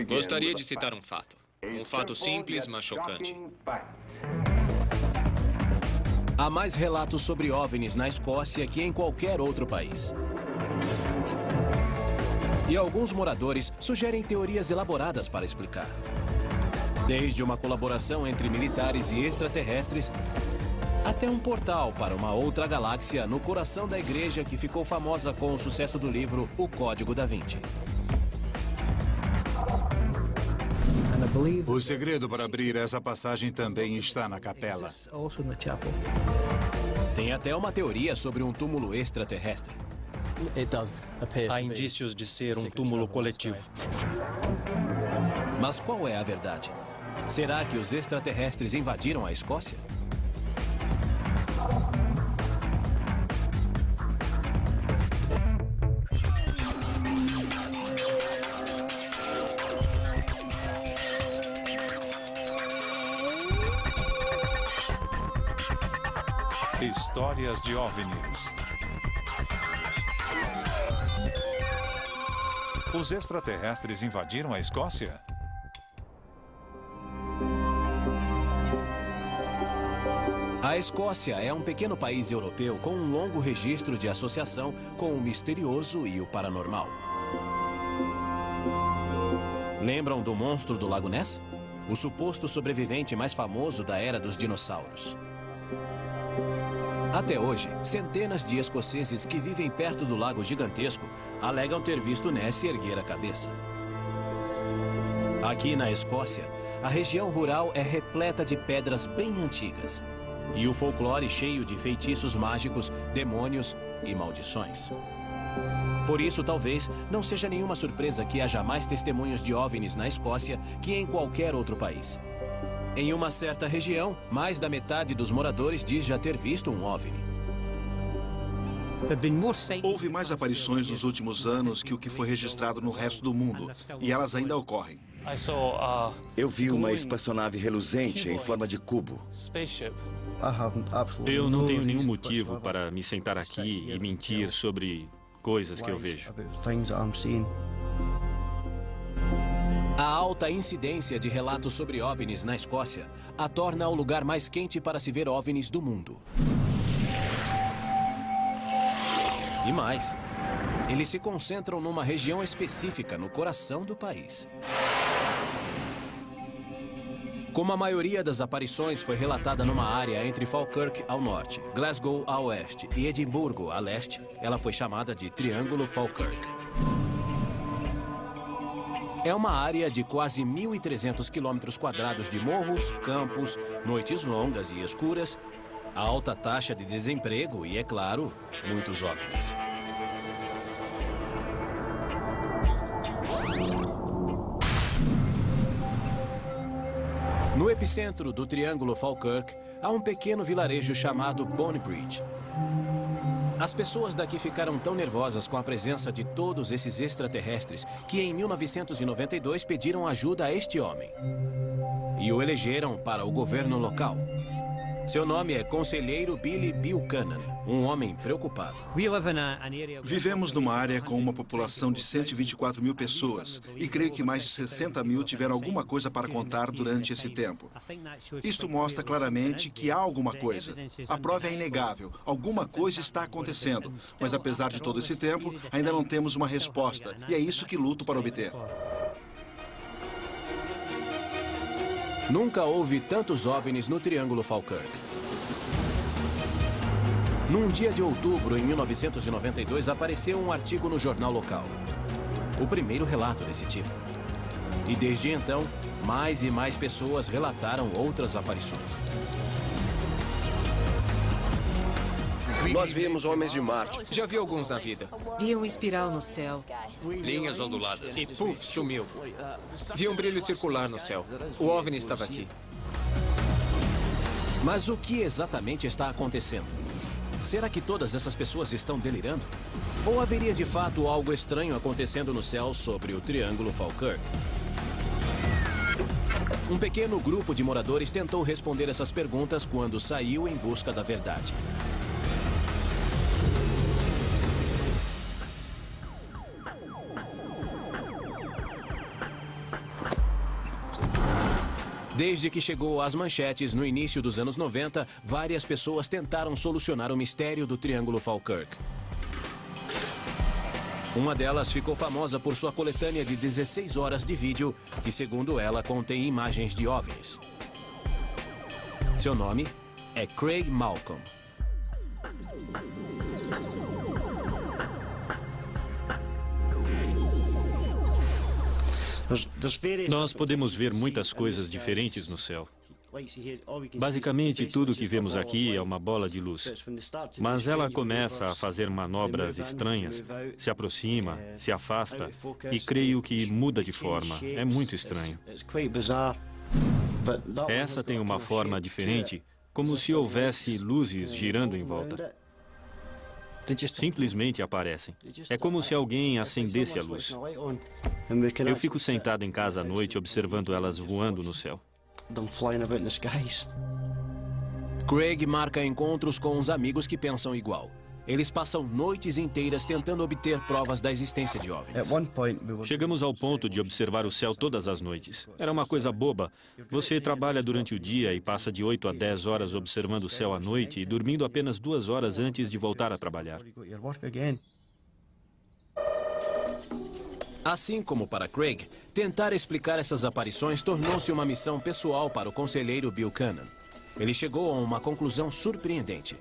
Gostaria de citar um fato. Um fato simples, mas chocante. Há mais relatos sobre OVNIs na Escócia que em qualquer outro país. E alguns moradores sugerem teorias elaboradas para explicar. Desde uma colaboração entre militares e extraterrestres, até um portal para uma outra galáxia no coração da igreja que ficou famosa com o sucesso do livro O Código da Vinci. O segredo para abrir essa passagem também está na capela. Tem até uma teoria sobre um túmulo extraterrestre. Há indícios de ser um túmulo coletivo. Mas qual é a verdade? Será que os extraterrestres invadiram a Escócia? Histórias de OVNIs. Os extraterrestres invadiram a Escócia? A Escócia é um pequeno país europeu com um longo registro de associação com o misterioso e o paranormal. Lembram do monstro do Lago Ness? O suposto sobrevivente mais famoso da era dos dinossauros. Até hoje, centenas de escoceses que vivem perto do lago gigantesco alegam ter visto Ness erguer a cabeça. Aqui na Escócia, a região rural é repleta de pedras bem antigas e o folclore cheio de feitiços mágicos, demônios e maldições. Por isso, talvez, não seja nenhuma surpresa que haja mais testemunhos de OVNIs na Escócia que em qualquer outro país. Em uma certa região, mais da metade dos moradores diz já ter visto um OVNI. Houve mais aparições nos últimos anos que o que foi registrado no resto do mundo, e elas ainda ocorrem. Eu vi uma espaçonave reluzente em forma de cubo. Eu não tenho nenhum motivo para me sentar aqui e mentir sobre coisas que eu vejo. A alta incidência de relatos sobre OVNIs na Escócia a torna o lugar mais quente para se ver OVNIs do mundo. E mais, eles se concentram numa região específica no coração do país. Como a maioria das aparições foi relatada numa área entre Falkirk ao norte, Glasgow a oeste e Edimburgo a leste, ela foi chamada de Triângulo Falkirk. É uma área de quase 1.300 quilômetros quadrados de morros, campos, noites longas e escuras, alta taxa de desemprego e, é claro, muitos OVNIs. No epicentro do Triângulo Falkirk, há um pequeno vilarejo chamado Bonnybridge. As pessoas daqui ficaram tão nervosas com a presença de todos esses extraterrestres que em 1992 pediram ajuda a este homem. E o elegeram para o governo local. Seu nome é Conselheiro Billy Buchanan, um homem preocupado. Vivemos numa área com uma população de 124 mil pessoas e creio que mais de 60 mil tiveram alguma coisa para contar durante esse tempo. Isto mostra claramente que há alguma coisa. A prova é inegável. Alguma coisa está acontecendo. Mas apesar de todo esse tempo, ainda não temos uma resposta. E é isso que luto para obter. Nunca houve tantos OVNIs no Triângulo Falkirk. Num dia de outubro, em 1992, apareceu um artigo no jornal local. O primeiro relato desse tipo. E desde então, mais e mais pessoas relataram outras aparições. Nós vimos homens de Marte. Já vi alguns na vida. Vi um espiral no céu. Linhas onduladas. E puf, sumiu. Vi um brilho circular no céu. O OVNI estava aqui. Mas o que exatamente está acontecendo? Será que todas essas pessoas estão delirando? Ou haveria de fato algo estranho acontecendo no céu sobre o Triângulo Falkirk? Um pequeno grupo de moradores tentou responder essas perguntas quando saiu em busca da verdade. Desde que chegou às manchetes no início dos anos 90, várias pessoas tentaram solucionar o mistério do Triângulo Falkirk. Uma delas ficou famosa por sua coletânea de 16 horas de vídeo, que, segundo ela, contém imagens de OVNIs. Seu nome é Craig Malcolm. Nós podemos ver muitas coisas diferentes no céu. Basicamente, tudo que vemos aqui é uma bola de luz. Mas ela começa a fazer manobras estranhas, se aproxima, se afasta e creio que muda de forma. É muito estranho. Essa tem uma forma diferente, como se houvesse luzes girando em volta. Simplesmente aparecem. É como se alguém acendesse a luz. Eu fico sentado em casa à noite observando elas voando no céu. Craig marca encontros com os amigos que pensam igual. Eles passam noites inteiras tentando obter provas da existência de OVNIs. Chegamos ao ponto de observar o céu todas as noites. Era uma coisa boba. Você trabalha durante o dia e passa de 8 a 10 horas observando o céu à noite e dormindo apenas 2 horas antes de voltar a trabalhar. Assim como para Craig, tentar explicar essas aparições tornou-se uma missão pessoal para o conselheiro Buchanan. Ele chegou a uma conclusão surpreendente.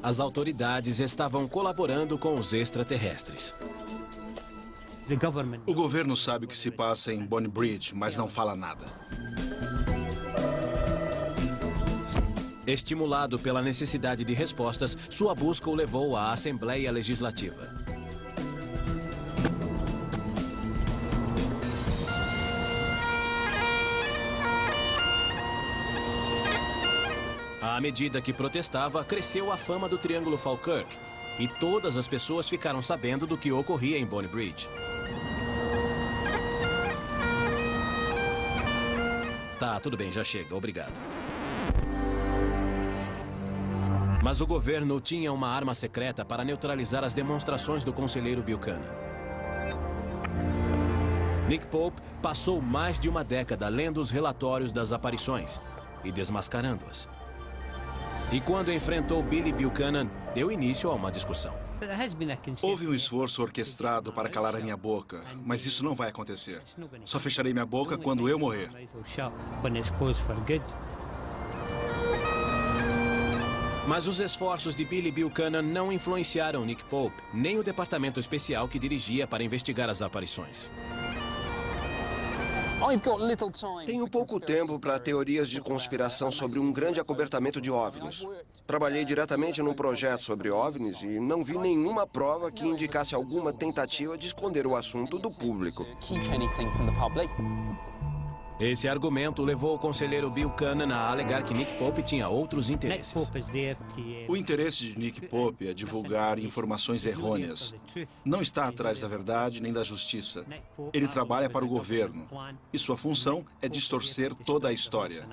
As autoridades estavam colaborando com os extraterrestres. O governo sabe o que se passa em Bonnie Bridge, mas não fala nada. Estimulado pela necessidade de respostas, sua busca o levou à Assembleia Legislativa. À medida que protestava, cresceu a fama do Triângulo Falkirk e todas as pessoas ficaram sabendo do que ocorria em Bonnie Bridge. Tá, tudo bem, já chega, obrigado. Mas o governo tinha uma arma secreta para neutralizar as demonstrações do conselheiro Buchanan. Nick Pope passou mais de uma década lendo os relatórios das aparições e desmascarando-as. E quando enfrentou Billy Buchanan, deu início a uma discussão. Houve um esforço orquestrado para calar a minha boca, mas isso não vai acontecer. Só fecharei minha boca quando eu morrer. Mas os esforços de Billy Buchanan não influenciaram Nick Pope, nem o departamento especial que dirigia para investigar as aparições. Tenho pouco tempo para teorias de conspiração sobre um grande acobertamento de OVNIs. Trabalhei diretamente num projeto sobre OVNIs e não vi nenhuma prova que indicasse alguma tentativa de esconder o assunto do público. Esse argumento levou o conselheiro Buchanan a alegar que Nick Pope tinha outros interesses. O interesse de Nick Pope é divulgar informações errôneas. Não está atrás da verdade nem da justiça. Ele trabalha para o governo e sua função é distorcer toda a história.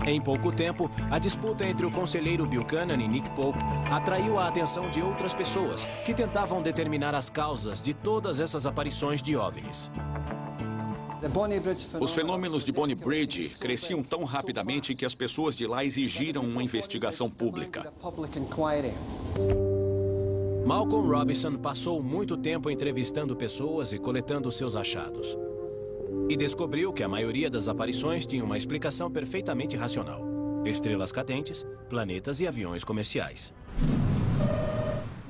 Em pouco tempo, a disputa entre o conselheiro Buchanan e Nick Pope atraiu a atenção de outras pessoas que tentavam determinar as causas de todas essas aparições de OVNIs. Os fenômenos de Bonnie Bridge cresciam tão rapidamente que as pessoas de lá exigiram uma investigação pública. Malcolm Robinson passou muito tempo entrevistando pessoas e coletando seus achados. E descobriu que a maioria das aparições tinha uma explicação perfeitamente racional. Estrelas cadentes, planetas e aviões comerciais.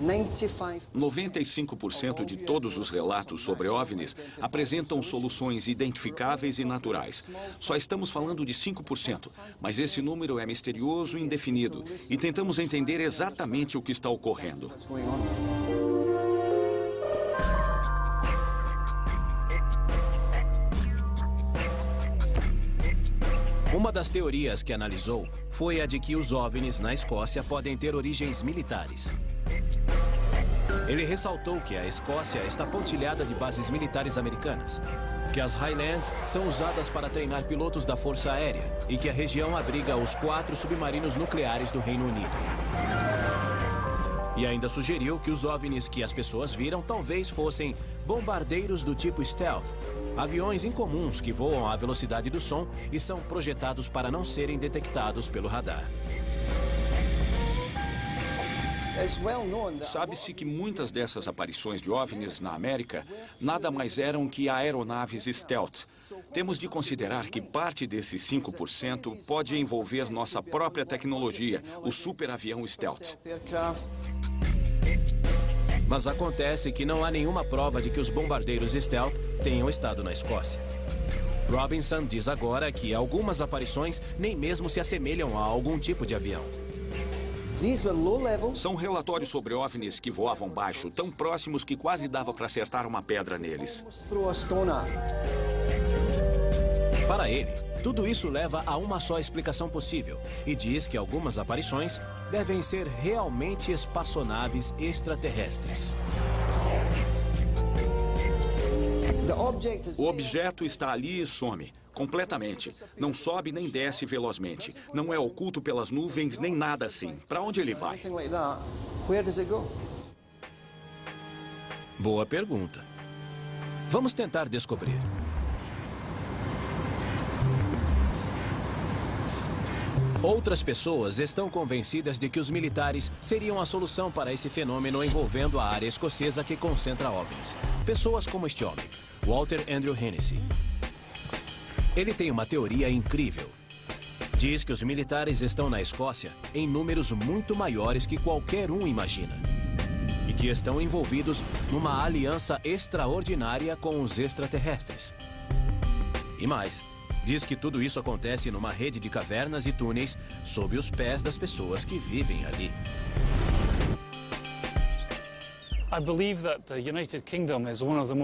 95% de todos os relatos sobre OVNIs apresentam soluções identificáveis e naturais. Só estamos falando de 5%, mas esse número é misterioso e indefinido, e tentamos entender exatamente o que está ocorrendo. Uma das teorias que analisou foi a de que os OVNIs na Escócia podem ter origens militares. Ele ressaltou que a Escócia está pontilhada de bases militares americanas, que as Highlands são usadas para treinar pilotos da Força Aérea e que a região abriga os 4 submarinos nucleares do Reino Unido. E ainda sugeriu que os OVNIs que as pessoas viram talvez fossem bombardeiros do tipo stealth, aviões incomuns que voam à velocidade do som e são projetados para não serem detectados pelo radar. Sabe-se que muitas dessas aparições de OVNIs na América nada mais eram que aeronaves stealth. Temos de considerar que parte desses 5% pode envolver nossa própria tecnologia, o superavião stealth. Mas acontece que não há nenhuma prova de que os bombardeiros stealth tenham estado na Escócia. Robinson diz agora que algumas aparições nem mesmo se assemelham a algum tipo de avião. São relatórios sobre OVNIs que voavam baixo, tão próximos que quase dava para acertar uma pedra neles. Para ele, tudo isso leva a uma só explicação possível e diz que algumas aparições devem ser realmente espaçonaves extraterrestres. O objeto está ali e some, completamente. Não sobe nem desce velozmente. Não é oculto pelas nuvens nem nada assim. Para onde ele vai? Boa pergunta. Vamos tentar descobrir. Outras pessoas estão convencidas de que os militares seriam a solução para esse fenômeno envolvendo a área escocesa que concentra OVNIs. Pessoas como este homem, Walter Andrew Hennessy. Ele tem uma teoria incrível. Diz que os militares estão na Escócia em números muito maiores que qualquer um imagina. E que estão envolvidos numa aliança extraordinária com os extraterrestres. E mais, diz que tudo isso acontece numa rede de cavernas e túneis sob os pés das pessoas que vivem ali.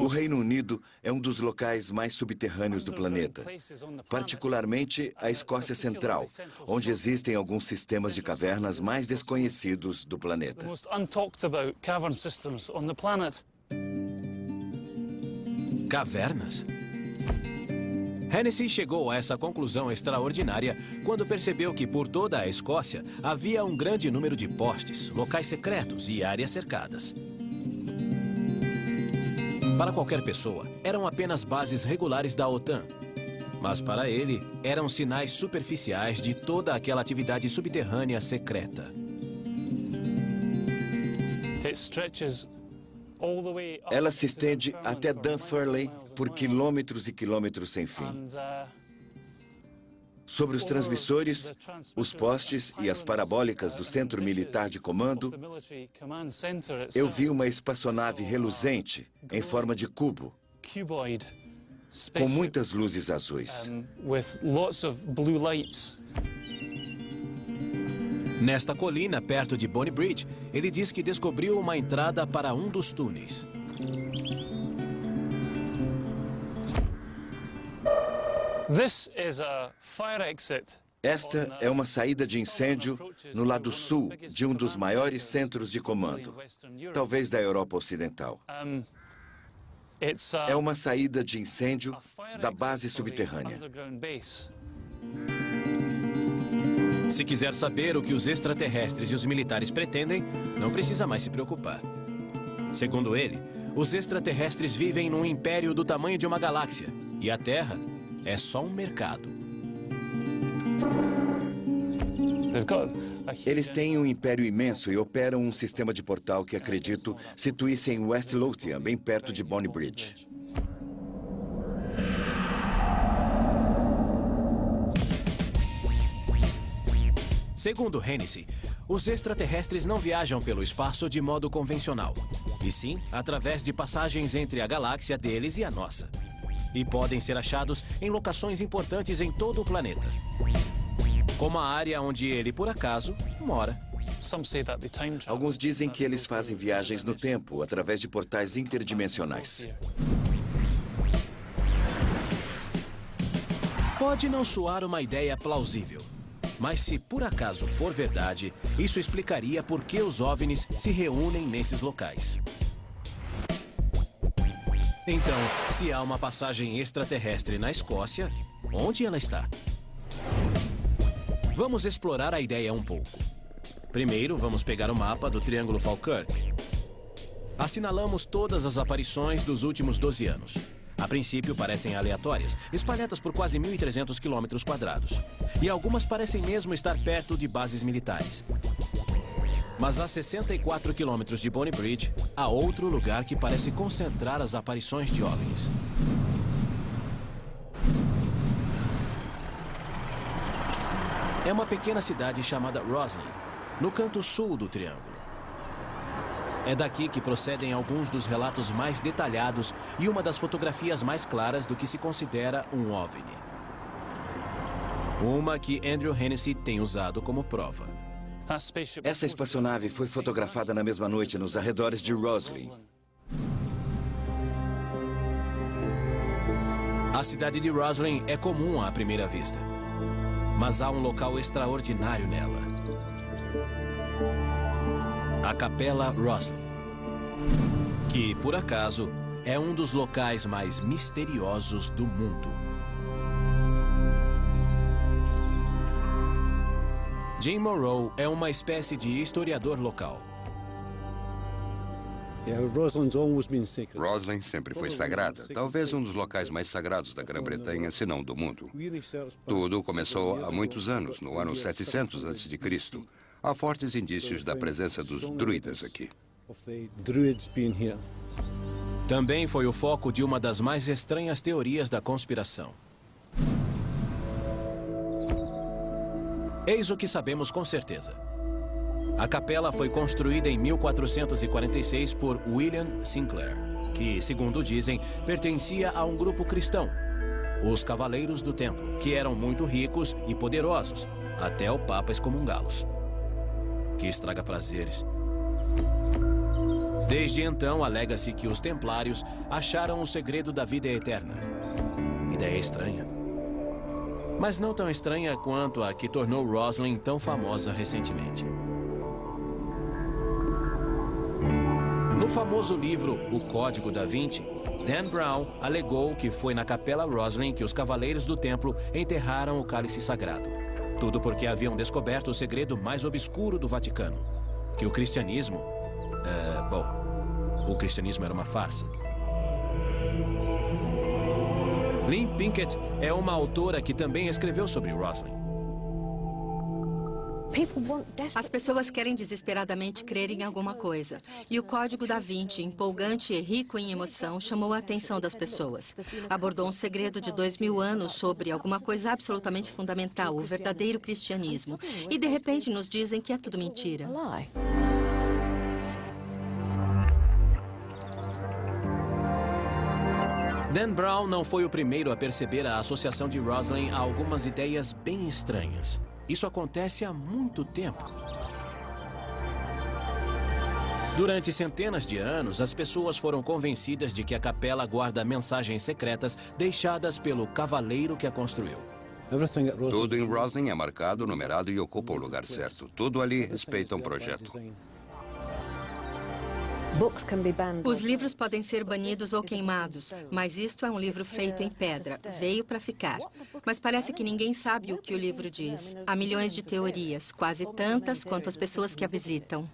O Reino Unido é um dos locais mais subterrâneos do planeta, particularmente a Escócia Central, onde existem alguns sistemas de cavernas mais desconhecidos do planeta. Cavernas? Hennessy chegou a essa conclusão extraordinária quando percebeu que por toda a Escócia havia um grande número de postes, locais secretos e áreas cercadas. Para qualquer pessoa, eram apenas bases regulares da OTAN. Mas para ele, eram sinais superficiais de toda aquela atividade subterrânea secreta. Ela se estende até Dunfermline por quilômetros e quilômetros sem fim. Sobre os transmissores, os postes e as parabólicas do Centro Militar de Comando, eu vi uma espaçonave reluzente em forma de cubo, com muitas luzes azuis. Nesta colina, perto de Bonny Bridge, ele diz que descobriu uma entrada para um dos túneis. Esta é uma saída de incêndio no lado sul de um dos maiores centros de comando, talvez da Europa Ocidental. É uma saída de incêndio da base subterrânea. Se quiser saber o que os extraterrestres e os militares pretendem, não precisa mais se preocupar. Segundo ele, os extraterrestres vivem num império do tamanho de uma galáxia e a Terra é só um mercado. Eles têm um império imenso e operam um sistema de portal que, acredito, situa-se em West Lothian, bem perto de Bonny Bridge. Segundo Hennessy, os extraterrestres não viajam pelo espaço de modo convencional, e sim através de passagens entre a galáxia deles e a nossa. E podem ser achados em locações importantes em todo o planeta, como a área onde ele, por acaso, mora. Alguns dizem que eles fazem viagens no tempo através de portais interdimensionais. Pode não soar uma ideia plausível, mas se por acaso for verdade, isso explicaria por que os OVNIs se reúnem nesses locais. Então, se há uma passagem extraterrestre na Escócia, onde ela está? Vamos explorar a ideia um pouco. Primeiro, vamos pegar o mapa do Triângulo Falkirk. Assinalamos todas as aparições dos últimos 12 anos. A princípio parecem aleatórias, espalhadas por quase 1.300 quilômetros quadrados. E algumas parecem mesmo estar perto de bases militares. Mas a 64 quilômetros de Bonny Bridge, há outro lugar que parece concentrar as aparições de OVNIs. É uma pequena cidade chamada Roslyn, no canto sul do Triângulo. É daqui que procedem alguns dos relatos mais detalhados e uma das fotografias mais claras do que se considera um OVNI. Uma que Andrew Hennessy tem usado como prova. Essa espaçonave foi fotografada na mesma noite nos arredores de Roslyn. A cidade de Roslyn é comum à primeira vista, mas há um local extraordinário nela. A Capela Roslyn, que, por acaso, é um dos locais mais misteriosos do mundo. Jim Morrow é uma espécie de historiador local. Roslyn sempre foi sagrada, talvez um dos locais mais sagrados da Grã-Bretanha, se não do mundo. Tudo começou há muitos anos, no ano 700 a.C. Há fortes indícios da presença dos druidas aqui. Também foi o foco de uma das mais estranhas teorias da conspiração. Eis o que sabemos com certeza. A capela foi construída em 1446 por William Sinclair, que, segundo dizem, pertencia a um grupo cristão, os Cavaleiros do Templo, que eram muito ricos e poderosos, até o Papa excomungá-los. Que estraga prazeres. Desde então, alega-se que os templários acharam o segredo da vida eterna. Ideia estranha. Mas não tão estranha quanto a que tornou Roslyn tão famosa recentemente. No famoso livro O Código da Vinci, Dan Brown alegou que foi na Capela Roslyn que os Cavaleiros do Templo enterraram o cálice sagrado. Tudo porque haviam descoberto o segredo mais obscuro do Vaticano, que o cristianismo... o cristianismo era uma farsa. Lynn Pinkett é uma autora que também escreveu sobre Roslyn. As pessoas querem desesperadamente crer em alguma coisa. E o Código da Vinci, empolgante e rico em emoção, chamou a atenção das pessoas. Abordou um segredo de 2000 anos sobre alguma coisa absolutamente fundamental, o verdadeiro cristianismo. E de repente nos dizem que é tudo mentira. Dan Brown não foi o primeiro a perceber a associação de Roslyn a algumas ideias bem estranhas. Isso acontece há muito tempo. Durante centenas de anos, as pessoas foram convencidas de que a capela guarda mensagens secretas deixadas pelo cavaleiro que a construiu. Tudo em Roslyn é marcado, numerado e ocupa o lugar certo. Tudo ali respeita um projeto. Os livros podem ser banidos ou queimados, mas isto é um livro feito em pedra. Veio para ficar. Mas parece que ninguém sabe o que o livro diz. Há milhões de teorias, quase tantas quanto as pessoas que a visitam.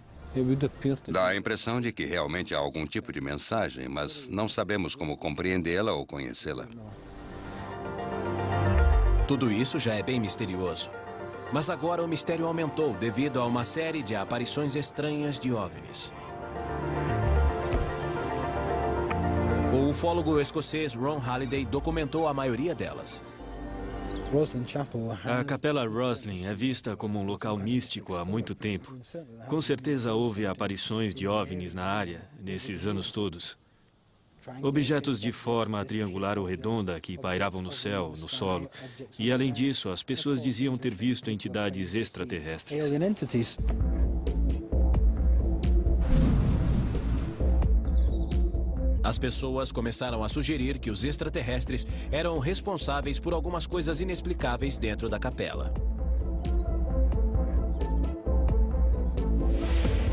Dá a impressão de que realmente há algum tipo de mensagem, mas não sabemos como compreendê-la ou conhecê-la. Tudo isso já é bem misterioso. Mas agora o mistério aumentou devido a uma série de aparições estranhas de OVNIs. O ufólogo escocês Ron Halliday documentou a maioria delas. A Capela Roslyn é vista como um local místico há muito tempo. Com certeza houve aparições de OVNIs na área nesses anos todos. Objetos de forma triangular ou redonda que pairavam no céu, no solo. E, além disso, as pessoas diziam ter visto entidades extraterrestres. As pessoas começaram a sugerir que os extraterrestres eram responsáveis por algumas coisas inexplicáveis dentro da capela.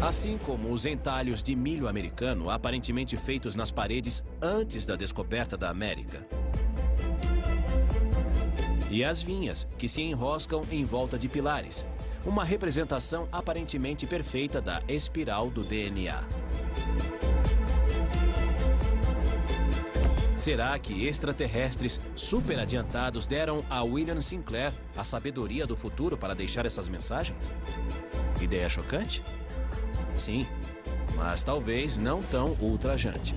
Assim como os entalhos de milho americano aparentemente feitos nas paredes antes da descoberta da América. E as vinhas, que se enroscam em volta de pilares. Uma representação aparentemente perfeita da espiral do DNA. Será que extraterrestres super adiantados deram a William Sinclair a sabedoria do futuro para deixar essas mensagens? Ideia chocante? Sim, mas talvez não tão ultrajante.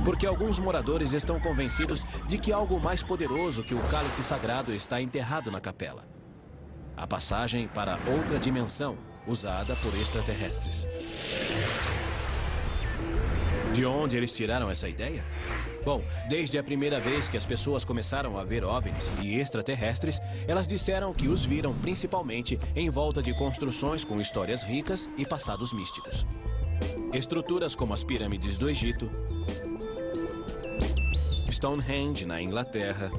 Porque alguns moradores estão convencidos de que algo mais poderoso que o cálice sagrado está enterrado na capela. A passagem para outra dimensão, usada por extraterrestres. De onde eles tiraram essa ideia? Bom, desde a primeira vez que as pessoas começaram a ver OVNIs e extraterrestres, elas disseram que os viram principalmente em volta de construções com histórias ricas e passados místicos. Estruturas como as pirâmides do Egito, Stonehenge, na Inglaterra,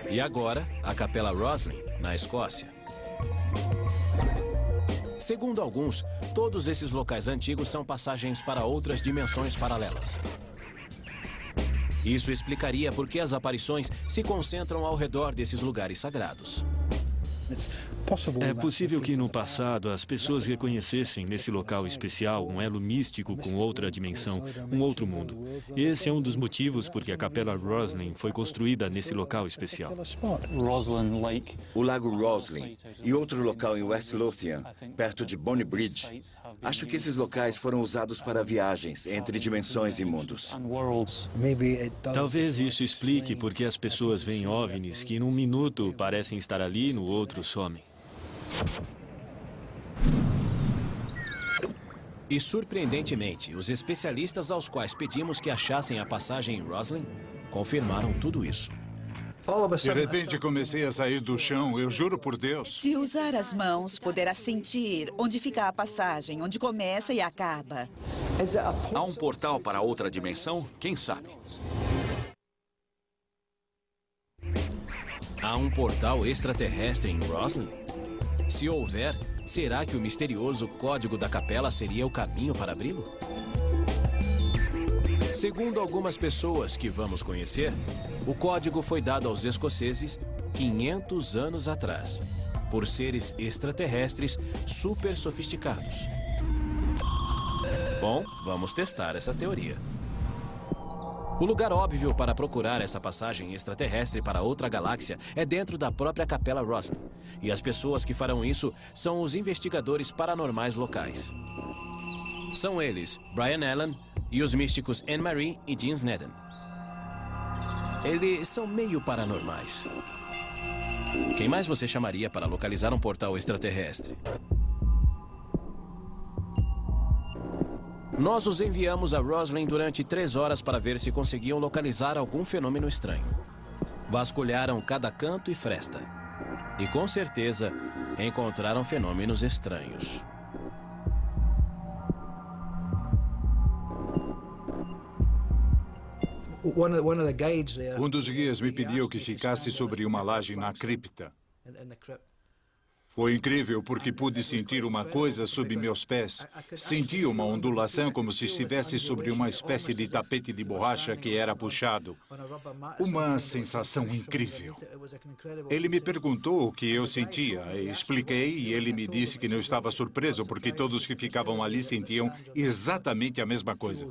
e agora a Capela Roslin, na Escócia. Segundo alguns, todos esses locais antigos são passagens para outras dimensões paralelas. Isso explicaria por que as aparições se concentram ao redor desses lugares sagrados. É possível que no passado as pessoas reconhecessem nesse local especial um elo místico com outra dimensão, um outro mundo. Esse é um dos motivos por que a Capela Roslin foi construída nesse local especial. O Lago Roslin e outro local em West Lothian, perto de Bonny Bridge. Acho que esses locais foram usados para viagens entre dimensões e mundos. Talvez isso explique por que as pessoas veem OVNIs que num minuto parecem estar ali e no outro somem. E surpreendentemente, os especialistas aos quais pedimos que achassem a passagem em Roslin confirmaram tudo isso. De repente comecei a sair do chão, eu juro por Deus. Se usar as mãos, poderá sentir onde fica a passagem, onde começa e acaba. Há um portal para outra dimensão? Quem sabe? Há um portal extraterrestre em Roslin? Se houver, será que o misterioso código da capela seria o caminho para abri-lo? Segundo algumas pessoas que vamos conhecer, o código foi dado aos escoceses 500 anos atrás, por seres extraterrestres super sofisticados. Bom, vamos testar essa teoria. O lugar óbvio para procurar essa passagem extraterrestre para outra galáxia é dentro da própria Capela Roslin. E as pessoas que farão isso são os investigadores paranormais locais. São eles, Brian Allen e os místicos Anne-Marie e Jean Snedden. Eles são meio paranormais. Quem mais você chamaria para localizar um portal extraterrestre? Nós os enviamos a Roslin durante 3 horas para ver se conseguiam localizar algum fenômeno estranho. Vasculharam cada canto e fresta. E com certeza encontraram fenômenos estranhos. Um dos guias me pediu que ficasse sobre uma laje na cripta. Foi incrível porque pude sentir uma coisa sob meus pés. Senti uma ondulação como se estivesse sobre uma espécie de tapete de borracha que era puxado. Uma sensação incrível. Ele me perguntou o que eu sentia. Expliquei e ele me disse que não estava surpreso porque todos que ficavam ali sentiam exatamente a mesma coisa.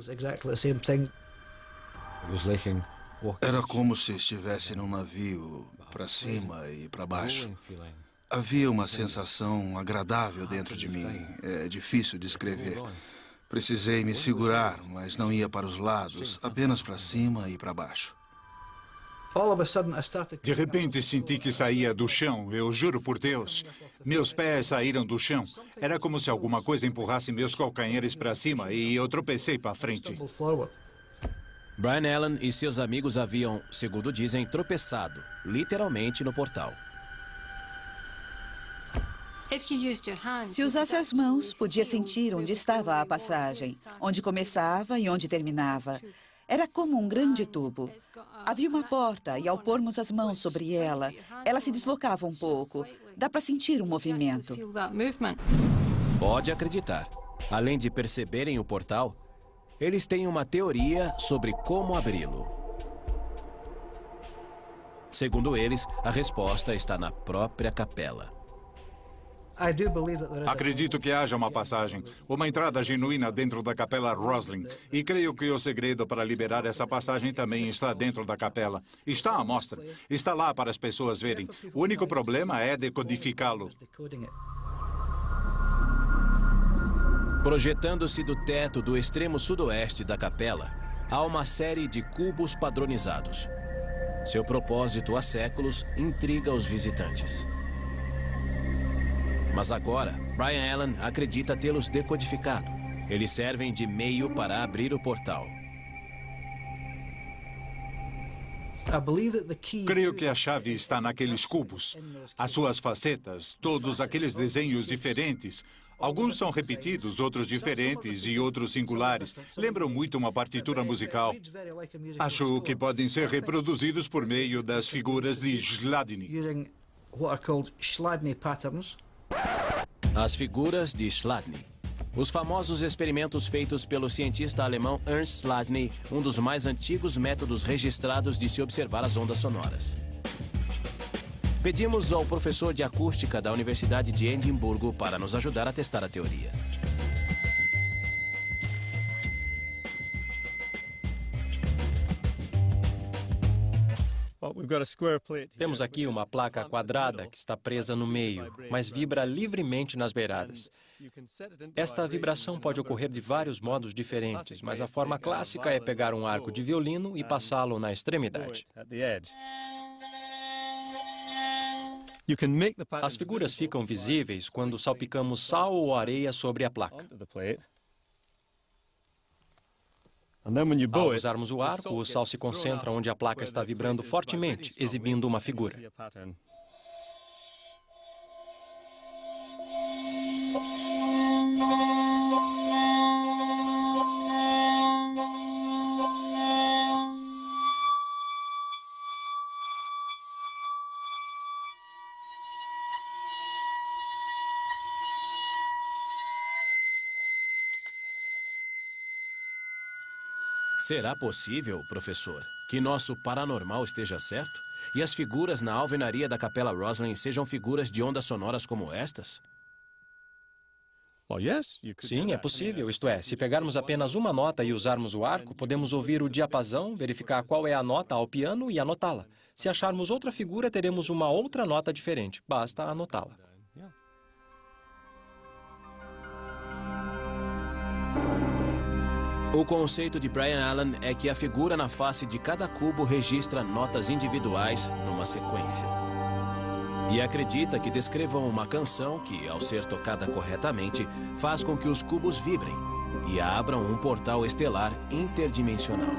Era como se estivesse num navio para cima e para baixo. Havia uma sensação agradável dentro de mim. É difícil descrever. Precisei me segurar, mas não ia para os lados, apenas para cima e para baixo. De repente senti que saía do chão, eu juro por Deus. Meus pés saíram do chão. Era como se alguma coisa empurrasse meus calcanhares para cima e eu tropecei para frente. Brian Allen e seus amigos haviam, segundo dizem, tropeçado, literalmente no portal. Se usasse as mãos, podia sentir onde estava a passagem, onde começava e onde terminava. Era como um grande tubo. Havia uma porta e ao pormos as mãos sobre ela, ela se deslocava um pouco. Dá para sentir um movimento. Pode acreditar. Além de perceberem o portal, eles têm uma teoria sobre como abri-lo. Segundo eles, a resposta está na própria capela. Acredito que haja uma passagem, uma entrada genuína dentro da Capela Roslin. E creio que o segredo para liberar essa passagem também está dentro da capela. Está à mostra. Está lá para as pessoas verem. O único problema é decodificá-lo. Projetando-se do teto do extremo sudoeste da capela, há uma série de cubos padronizados. Seu propósito há séculos intriga os visitantes. Mas agora, Brian Allen acredita tê-los decodificado. Eles servem de meio para abrir o portal. Creio que a chave está naqueles cubos. As suas facetas, todos aqueles desenhos diferentes. Alguns são repetidos, outros diferentes e outros singulares. Lembram muito uma partitura musical. Acho que podem ser reproduzidos por meio das figuras de Chladni. As figuras de Chladni. Os famosos experimentos feitos pelo cientista alemão Ernst Chladni, um dos mais antigos métodos registrados de se observar as ondas sonoras. Pedimos ao professor de acústica da Universidade de Edimburgo para nos ajudar a testar a teoria. Temos aqui uma placa quadrada que está presa no meio, mas vibra livremente nas beiradas. Esta vibração pode ocorrer de vários modos diferentes, mas a forma clássica é pegar um arco de violino e passá-lo na extremidade. As figuras ficam visíveis quando salpicamos sal ou areia sobre a placa. Ao usarmos o arco, o sal se concentra onde a placa está vibrando fortemente, exibindo uma figura. Será possível, professor, que nosso paranormal esteja certo? E as figuras na alvenaria da Capela Roslin sejam figuras de ondas sonoras como estas? Sim, é possível. Isto é, se pegarmos apenas uma nota e usarmos o arco, podemos ouvir o diapasão, verificar qual é a nota ao piano e anotá-la. Se acharmos outra figura, teremos uma outra nota diferente. Basta anotá-la. O conceito de Brian Allen é que a figura na face de cada cubo registra notas individuais numa sequência. E acredita que descrevam uma canção que, ao ser tocada corretamente, faz com que os cubos vibrem e abram um portal estelar interdimensional.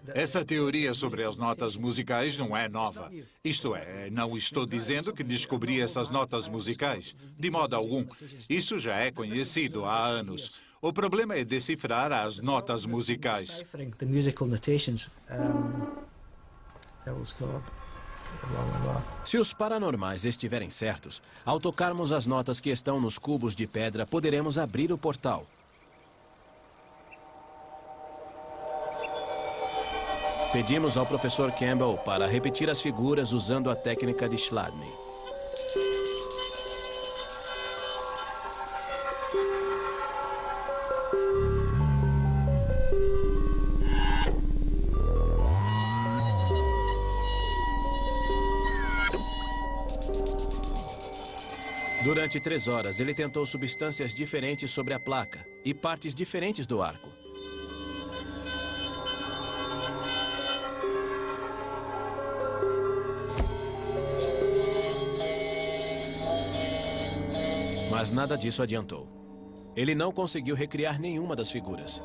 Essa teoria sobre as notas musicais não é nova. Isto é, não estou dizendo que descobri essas notas musicais. De modo algum. Isso já é conhecido há anos. O problema é decifrar as notas musicais. Se os paranormais estiverem certos, ao tocarmos as notas que estão nos cubos de pedra, poderemos abrir o portal. Pedimos ao professor Campbell para repetir as figuras usando a técnica de Chladni. Durante 3 horas, ele tentou substâncias diferentes sobre a placa e partes diferentes do arco. Mas nada disso adiantou. Ele não conseguiu recriar nenhuma das figuras.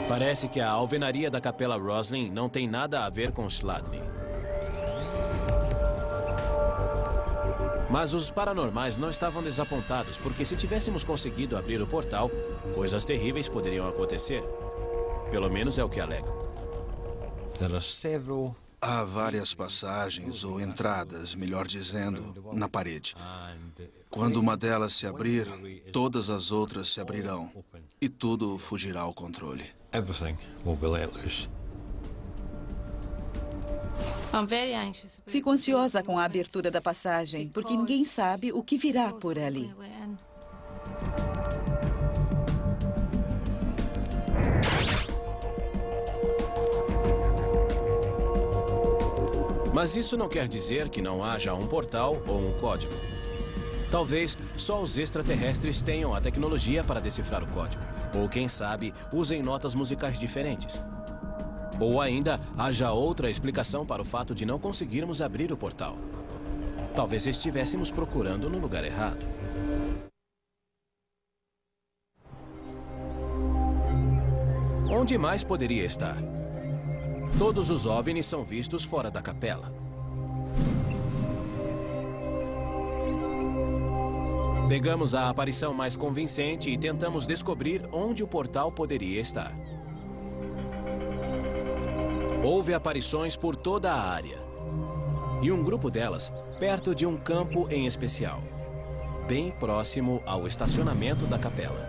Parece que a alvenaria da Capela Roslin não tem nada a ver com Chladni. Mas os paranormais não estavam desapontados, porque se tivéssemos conseguido abrir o portal, coisas terríveis poderiam acontecer. Pelo menos é o que alegam. Há várias passagens, ou entradas, melhor dizendo, na parede. Quando uma delas se abrir, todas as outras se abrirão. E tudo fugirá ao controle. Fico ansiosa com a abertura da passagem, porque ninguém sabe o que virá por ali. Mas isso não quer dizer que não haja um portal ou um código. Talvez só os extraterrestres tenham a tecnologia para decifrar o código. Ou, quem sabe, usem notas musicais diferentes. Ou ainda, haja outra explicação para o fato de não conseguirmos abrir o portal. Talvez estivéssemos procurando no lugar errado. Onde mais poderia estar? Todos os OVNIs são vistos fora da capela. Pegamos a aparição mais convincente e tentamos descobrir onde o portal poderia estar. Houve aparições por toda a área. E um grupo delas perto de um campo em especial, bem próximo ao estacionamento da capela.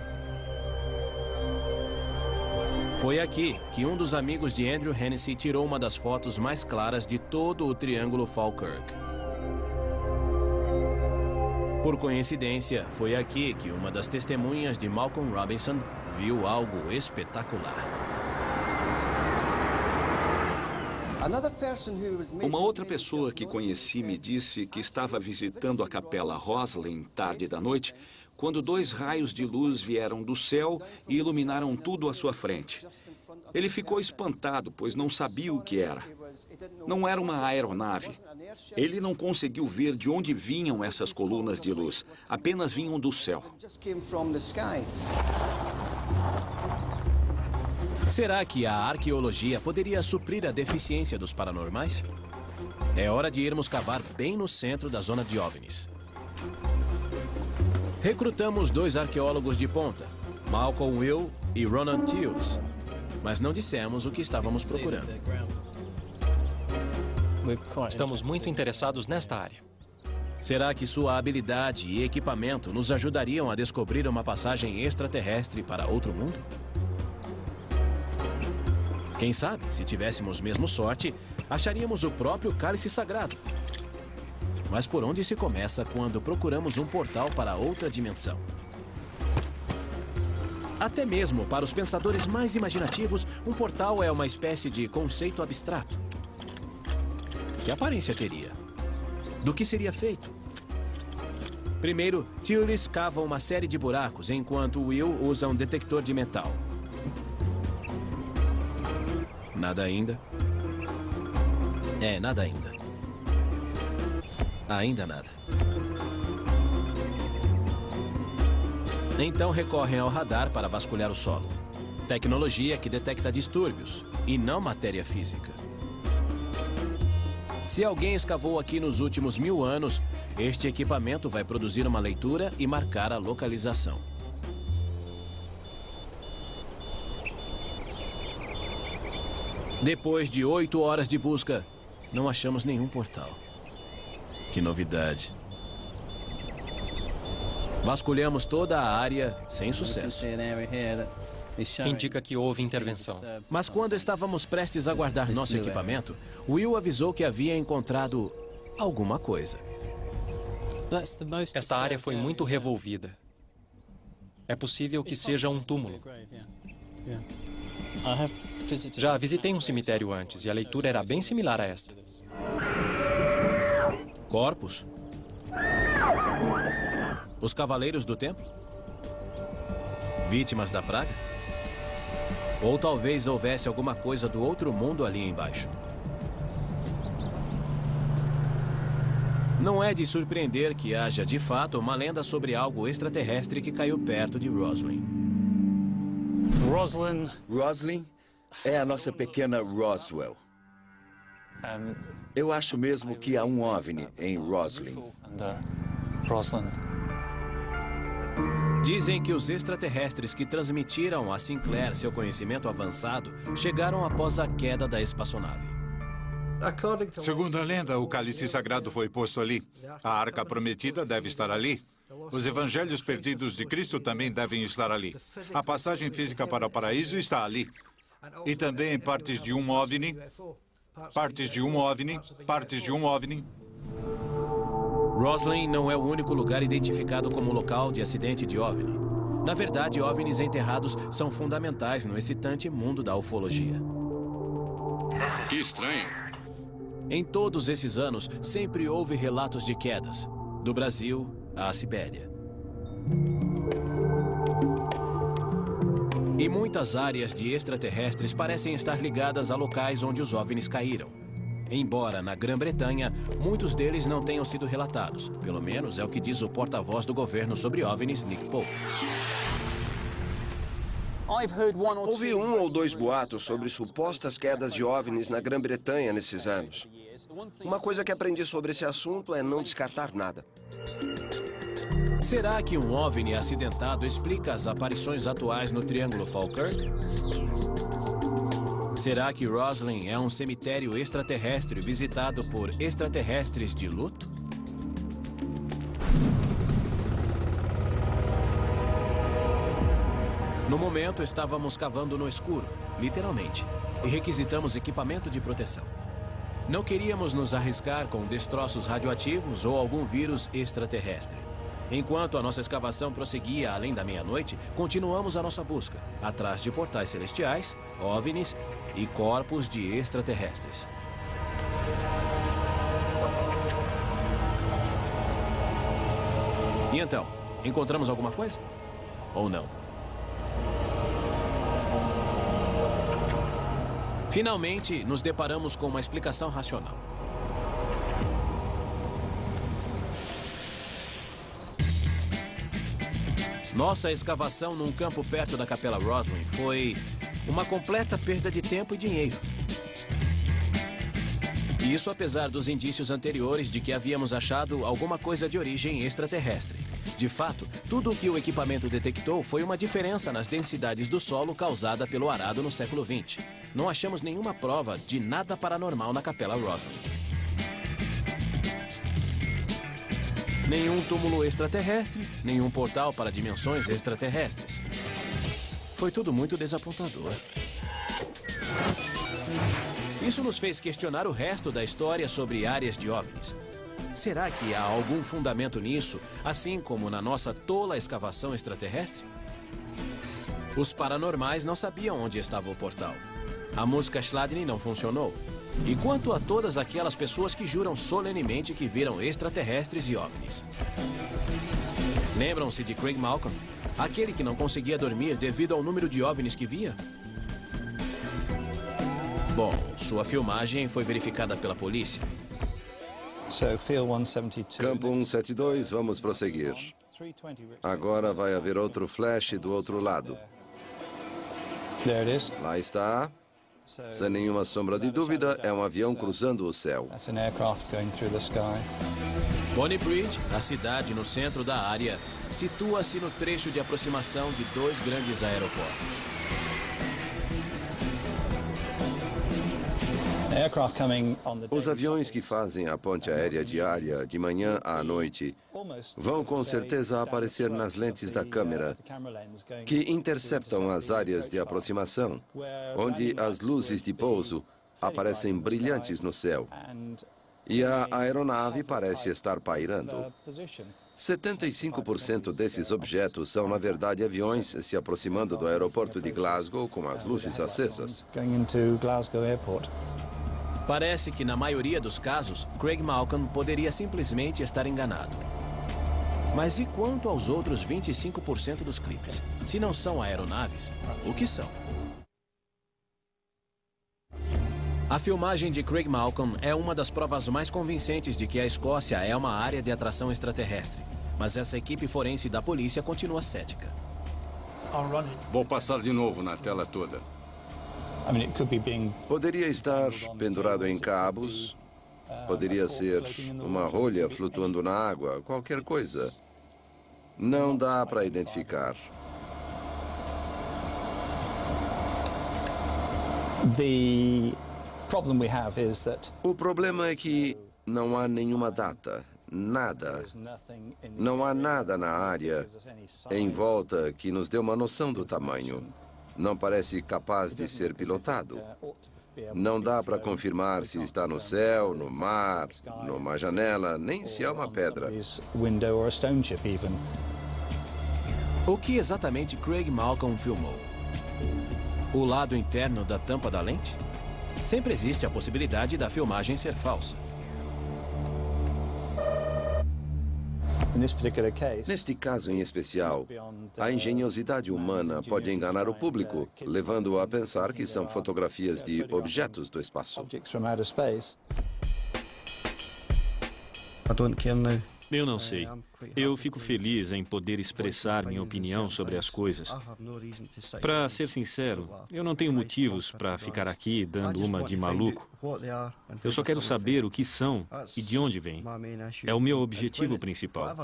Foi aqui que um dos amigos de Andrew Hennessy tirou uma das fotos mais claras de todo o Triângulo Falkirk. Por coincidência, foi aqui que uma das testemunhas de Malcolm Robinson viu algo espetacular. Uma outra pessoa que conheci me disse que estava visitando a capela Roslin tarde da noite, quando 2 raios de luz vieram do céu e iluminaram tudo à sua frente. Ele ficou espantado, pois não sabia o que era. Não era uma aeronave. Ele não conseguiu ver de onde vinham essas colunas de luz. Apenas vinham do céu. Será que a arqueologia poderia suprir a deficiência dos paranormais? É hora de irmos cavar bem no centro da zona de OVNIs. Recrutamos 2 arqueólogos de ponta, Malcolm Will e Ronan Tills, mas não dissemos o que estávamos procurando. Estamos muito interessados nesta área. Será que sua habilidade e equipamento nos ajudariam a descobrir uma passagem extraterrestre para outro mundo? Quem sabe, se tivéssemos mesmo sorte, acharíamos o próprio cálice sagrado. Mas por onde se começa quando procuramos um portal para outra dimensão? Até mesmo para os pensadores mais imaginativos, um portal é uma espécie de conceito abstrato. Que aparência teria? Do que seria feito? Primeiro, Tillis cava uma série de buracos, enquanto Will usa um detector de metal. Nada ainda? Nada ainda. Ainda nada. Então recorrem ao radar para vasculhar o solo. Tecnologia que detecta distúrbios e não matéria física. Se alguém escavou aqui nos últimos 1000 anos, este equipamento vai produzir uma leitura e marcar a localização. Depois de 8 horas de busca, não achamos nenhum portal. Que novidade. Vasculhamos toda a área sem sucesso. Indica que houve intervenção. Mas quando estávamos prestes a guardar nosso equipamento, Will avisou que havia encontrado alguma coisa. Esta área foi muito revolvida. É possível que seja um túmulo. Já visitei um cemitério antes e a leitura era bem similar a esta. Corpos? Os Cavaleiros do Templo? Vítimas da praga? Ou talvez houvesse alguma coisa do outro mundo ali embaixo. Não é de surpreender que haja, de fato, uma lenda sobre algo extraterrestre que caiu perto de Roslin. Roslin é a nossa pequena Roswell. Eu acho mesmo que há um OVNI em Roslin. Dizem que os extraterrestres que transmitiram a Sinclair seu conhecimento avançado chegaram após a queda da espaçonave. Segundo a lenda, o cálice sagrado foi posto ali. A Arca Prometida deve estar ali. Os evangelhos perdidos de Cristo também devem estar ali. A passagem física para o paraíso está ali. E também partes de um OVNI Partes de um OVNI, partes de um OVNI. Roslin não é o único lugar identificado como local de acidente de OVNI. Na verdade, OVNIs enterrados são fundamentais no excitante mundo da ufologia. Que estranho. Em todos esses anos, sempre houve relatos de quedas, do Brasil à Sibéria. E muitas áreas de extraterrestres parecem estar ligadas a locais onde os OVNIs caíram. Embora, na Grã-Bretanha, muitos deles não tenham sido relatados. Pelo menos é o que diz o porta-voz do governo sobre OVNIs, Nick Pope. Houve 1 ou 2 boatos sobre supostas quedas de OVNIs na Grã-Bretanha nesses anos. Uma coisa que aprendi sobre esse assunto é não descartar nada. Será que um OVNI acidentado explica as aparições atuais no Triângulo Falkirk? Será que Roslin é um cemitério extraterrestre visitado por extraterrestres de luto? No momento, estávamos cavando no escuro, literalmente, e requisitamos equipamento de proteção. Não queríamos nos arriscar com destroços radioativos ou algum vírus extraterrestre. Enquanto a nossa escavação prosseguia além da meia-noite, continuamos a nossa busca, atrás de portais celestiais, OVNIs e corpos de extraterrestres. E então, encontramos alguma coisa? Ou não? Finalmente, nos deparamos com uma explicação racional. Nossa escavação num campo perto da Capela Roslin foi uma completa perda de tempo e dinheiro. Isso apesar dos indícios anteriores de que havíamos achado alguma coisa de origem extraterrestre. De fato, tudo o que o equipamento detectou foi uma diferença nas densidades do solo causada pelo arado no século XX. Não achamos nenhuma prova de nada paranormal na Capela Roslin. Nenhum túmulo extraterrestre, nenhum portal para dimensões extraterrestres. Foi tudo muito desapontador. Isso nos fez questionar o resto da história sobre áreas de OVNIs. Será que há algum fundamento nisso, assim como na nossa tola escavação extraterrestre? Os paranormais não sabiam onde estava o portal. A música Chladni não funcionou. E quanto a todas aquelas pessoas que juram solenemente que viram extraterrestres e OVNIs? Lembram-se de Craig Malcolm? Aquele que não conseguia dormir devido ao número de OVNIs que via? Bom, sua filmagem foi verificada pela polícia. Campo 172, vamos prosseguir. Agora vai haver outro flash do outro lado. Lá está. Sem nenhuma sombra de dúvida, é um avião cruzando o céu. Bonny Bridge, a cidade no centro da área, situa-se no trecho de aproximação de 2 grandes aeroportos. Os aviões que fazem a ponte aérea diária de manhã à noite vão com certeza aparecer nas lentes da câmera, que interceptam as áreas de aproximação, onde as luzes de pouso aparecem brilhantes no céu e a aeronave parece estar pairando. 75% desses objetos são, na verdade, aviões se aproximando do aeroporto de Glasgow com as luzes acesas. Parece que, na maioria dos casos, Craig Malcolm poderia simplesmente estar enganado. Mas e quanto aos outros 25% dos clipes? Se não são aeronaves, o que são? A filmagem de Craig Malcolm é uma das provas mais convincentes de que a Escócia é uma área de atração extraterrestre. Mas essa equipe forense da polícia continua cética. Vou passar de novo na tela toda. Poderia estar pendurado em cabos, poderia ser uma rolha flutuando na água, qualquer coisa. Não dá para identificar. O problema é que não há nenhuma data, nada. Não há nada na área em volta que nos dê uma noção do tamanho. Não parece capaz de ser pilotado. Não dá para confirmar se está no céu, no mar, numa janela, nem se é uma pedra. O que exatamente Craig Malcolm filmou? O lado interno da tampa da lente? Sempre existe a possibilidade da filmagem ser falsa. Neste caso em especial, a engenhosidade humana pode enganar o público, levando-o a pensar que são fotografias de objetos do espaço. Eu não sei. Eu fico feliz em poder expressar minha opinião sobre as coisas. Para ser sincero, eu não tenho motivos para ficar aqui dando uma de maluco. Eu só quero saber o que são e de onde vêm. É o meu objetivo principal.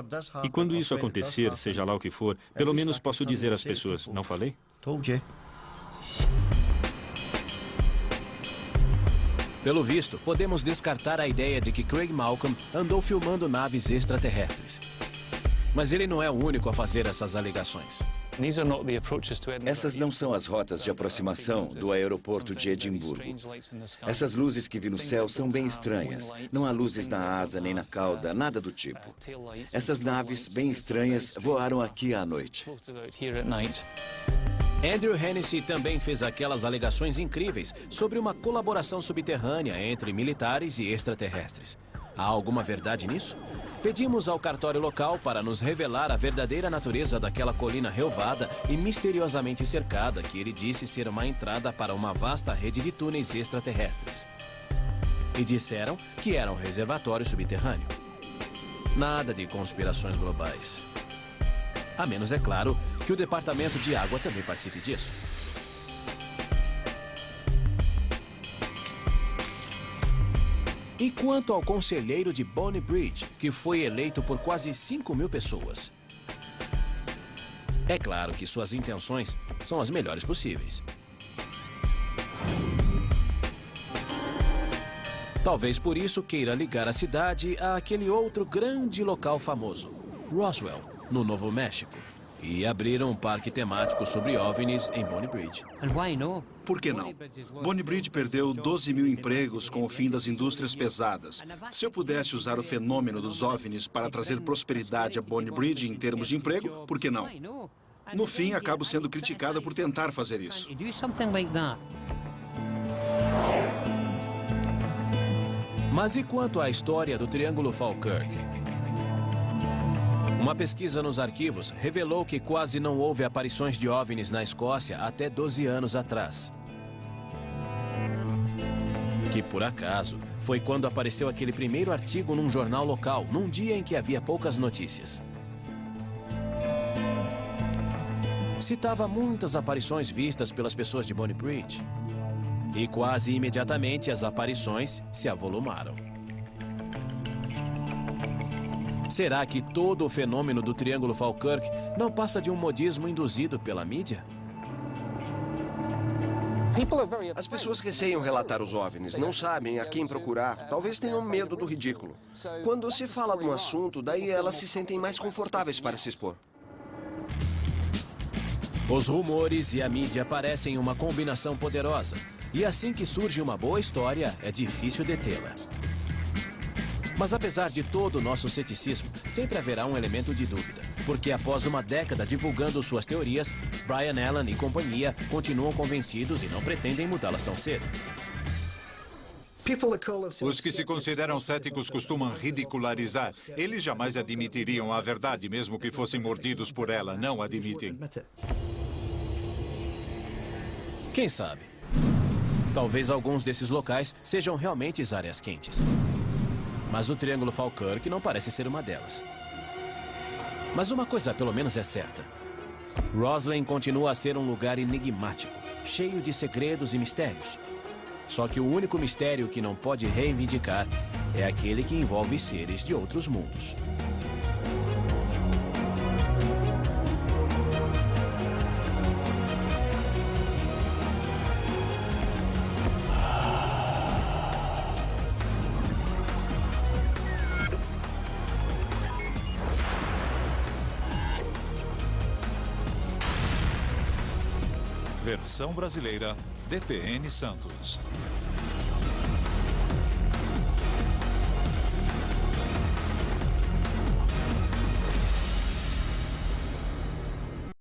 E quando isso acontecer, seja lá o que for, pelo menos posso dizer às pessoas, não falei? Pelo visto, podemos descartar a ideia de que Craig Malcolm andou filmando naves extraterrestres. Mas ele não é o único a fazer essas alegações. Essas não são as rotas de aproximação do aeroporto de Edimburgo. Essas luzes que vi no céu são bem estranhas. Não há luzes na asa nem na cauda, nada do tipo. Essas naves bem estranhas voaram aqui à noite. Andrew Hennessy também fez aquelas alegações incríveis sobre uma colaboração subterrânea entre militares e extraterrestres. Há alguma verdade nisso? Pedimos ao cartório local para nos revelar a verdadeira natureza daquela colina relvada e misteriosamente cercada que ele disse ser uma entrada para uma vasta rede de túneis extraterrestres. E disseram que era um reservatório subterrâneo. Nada de conspirações globais. A menos, é claro, que o Departamento de Água também participe disso. E quanto ao conselheiro de Bonnie Bridge, que foi eleito por quase 5.000 pessoas? É claro que suas intenções são as melhores possíveis. Talvez por isso queira ligar a cidade àquele outro grande local famoso, Roswell, no Novo México, e abriram um parque temático sobre OVNIs em Bonnie Bridge. Por que não? Bonnie Bridge perdeu 12.000 empregos com o fim das indústrias pesadas. Se eu pudesse usar o fenômeno dos OVNIs para trazer prosperidade a Bonnie Bridge em termos de emprego, por que não? No fim, acabo sendo criticada por tentar fazer isso. Mas e quanto à história do Triângulo Falkirk? Uma pesquisa nos arquivos revelou que quase não houve aparições de OVNIs na Escócia até 12 anos atrás. Que, por acaso, foi quando apareceu aquele primeiro artigo num jornal local, num dia em que havia poucas notícias. Citava muitas aparições vistas pelas pessoas de Bonnie Bridge. E quase imediatamente as aparições se avolumaram. Será que todo o fenômeno do Triângulo Falkirk não passa de um modismo induzido pela mídia? As pessoas receiam relatar os OVNIs, não sabem a quem procurar, talvez tenham medo do ridículo. Quando se fala de um assunto, daí elas se sentem mais confortáveis para se expor. Os rumores e a mídia parecem uma combinação poderosa. E assim que surge uma boa história, é difícil detê-la. Mas apesar de todo o nosso ceticismo, sempre haverá um elemento de dúvida. Porque após uma década divulgando suas teorias, Brian Allen e companhia continuam convencidos e não pretendem mudá-las tão cedo. Os que se consideram céticos costumam ridicularizar. Eles jamais admitiriam a verdade, mesmo que fossem mordidos por ela. Não admitem. Quem sabe? Talvez alguns desses locais sejam realmente áreas quentes. Mas o Triângulo Falkirk não parece ser uma delas. Mas uma coisa pelo menos é certa. Rosslyn continua a ser um lugar enigmático, cheio de segredos e mistérios. Só que o único mistério que não pode reivindicar é aquele que envolve seres de outros mundos. Versão brasileira DPN Santos.